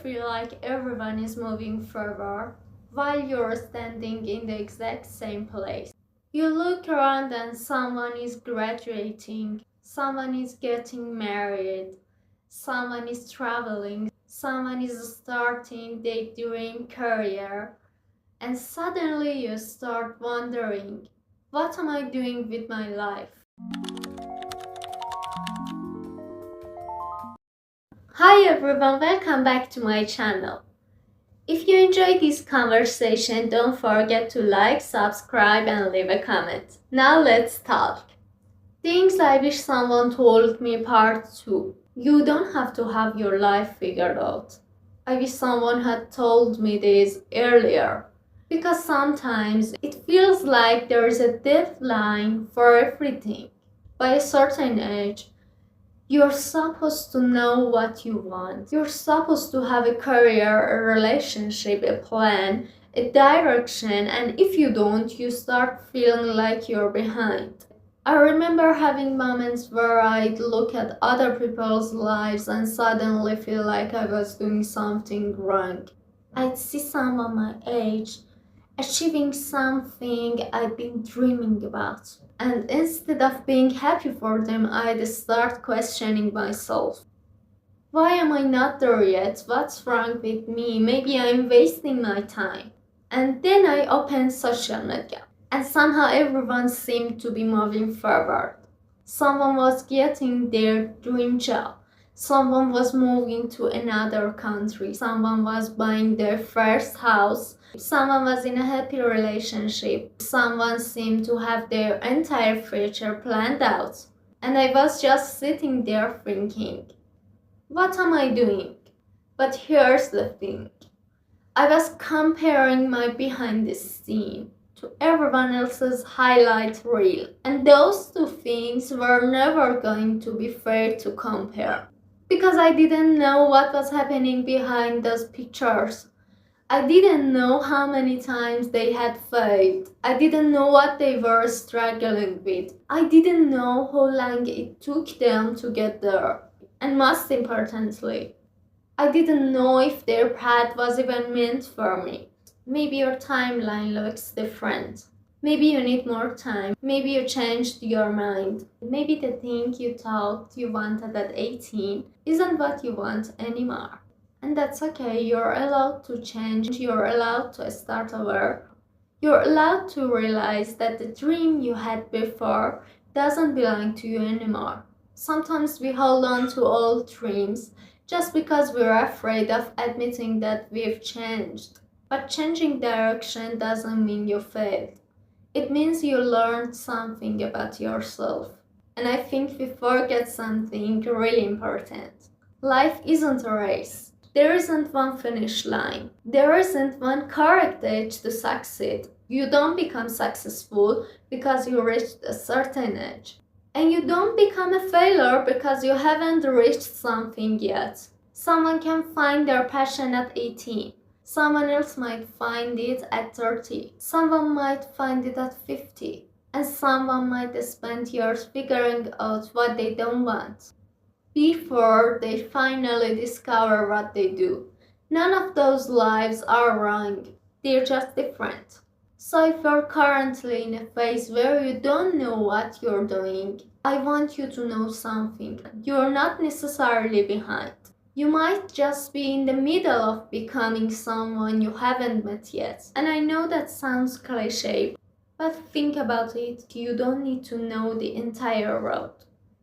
feel like everyone is moving forward while you're standing in the exact same place? You look around and someone is graduating, someone is getting married, someone is traveling, someone is starting their dream career, and suddenly you start wondering, what am I doing with my life? Hi everyone, welcome back to my channel. If you enjoyed this conversation, don't forget to like, subscribe and leave a comment. Now let's talk. Things I wish someone told me part 2. You don't have to have your life figured out. I wish someone had told me this earlier. Because sometimes it feels like there is a deadline for everything. By a certain age, you're supposed to know what you want. You're supposed to have a career, a relationship, a plan, a direction, and if you don't, you start feeling like you're behind. I remember having moments where I'd look at other people's lives and suddenly feel like I was doing something wrong. I'd see someone my age achieving something I'd been dreaming about. And instead of being happy for them, I'd start questioning myself. Why am I not there yet? What's wrong with me? Maybe I'm wasting my time. And then I opened social media, and somehow everyone seemed to be moving forward. Someone was getting their dream job. Someone was moving to another country. Someone was buying their first house. Someone was in a happy relationship. Someone seemed to have their entire future planned out. And I was just sitting there thinking, what am I doing? But here's the thing. I was comparing my behind the scene to everyone else's highlight reel. And those two things were never going to be fair to compare. Because I didn't know what was happening behind those pictures. I didn't know how many times they had failed. I didn't know what they were struggling with. I didn't know how long it took them to get there. And most importantly, I didn't know if their path was even meant for me. Maybe your timeline looks different. Maybe you need more time. Maybe you changed your mind. Maybe the thing you thought you wanted at 18 isn't what you want anymore. And that's okay. You're allowed to change. You're allowed to start over. You're allowed to realize that the dream you had before doesn't belong to you anymore. Sometimes we hold on to old dreams just because we're afraid of admitting that we've changed. But changing direction doesn't mean you failed. It means you learned something about yourself. And I think we forget something really important. Life isn't a race. There isn't one finish line. There isn't one correct age to succeed. You don't become successful because you reached a certain age. And you don't become a failure because you haven't reached something yet. Someone can find their passion at 18. Someone else might find it at 30. Someone might find it at 50. And someone might spend years figuring out what they don't want before they finally discover what they do. None of those lives are wrong. They're just different. So if you're currently in a phase where you don't know what you're doing, I want you to know something. You're not necessarily behind. You might just be in the middle of becoming someone you haven't met yet. And I know that sounds cliche, but think about it. You don't need to know the entire road.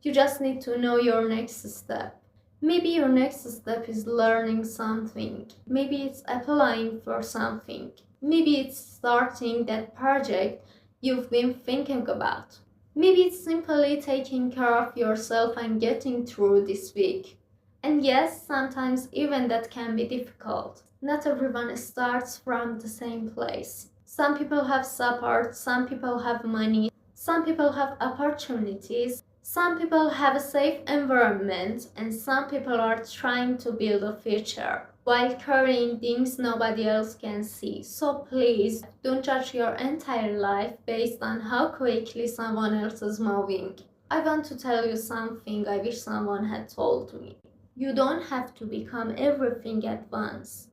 You just need to know your next step. Maybe your next step is learning something. Maybe it's applying for something. Maybe it's starting that project you've been thinking about. Maybe it's simply taking care of yourself and getting through this week. And yes, sometimes even that can be difficult. Not everyone starts from the same place. Some people have support, some people have money, some people have opportunities, some people have a safe environment, and some people are trying to build a future while carrying things nobody else can see. So please, don't judge your entire life based on how quickly someone else is moving. I want to tell you something I wish someone had told me. You don't have to become everything at once.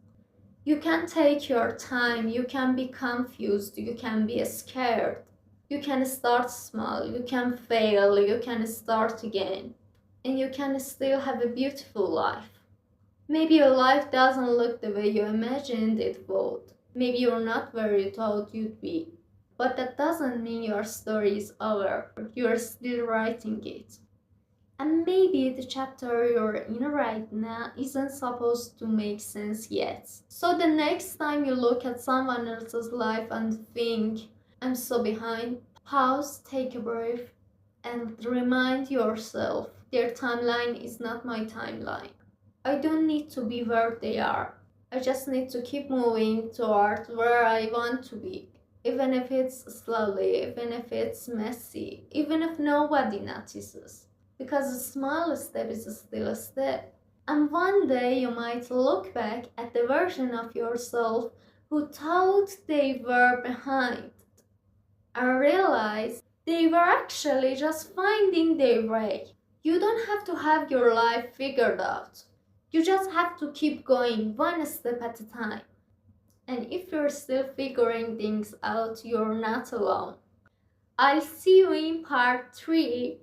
You can take your time, you can be confused, you can be scared. You can start small, you can fail, you can start again, and you can still have a beautiful life. Maybe your life doesn't look the way you imagined it would. Maybe you're not where you thought you'd be. But that doesn't mean your story is over. You're still writing it. And maybe the chapter you're in right now isn't supposed to make sense yet. So the next time you look at someone else's life and think, I'm so behind, pause, take a breath, and remind yourself their timeline is not my timeline. I don't need to be where they are. I just need to keep moving toward where I want to be. Even if it's slowly, even if it's messy, even if nobody notices. Because a small step is still a step. And one day you might look back at the version of yourself who thought they were behind and realize they were actually just finding their way. You don't have to have your life figured out. You just have to keep going one step at a time. And if you're still figuring things out, you're not alone. I'll see you in part 3.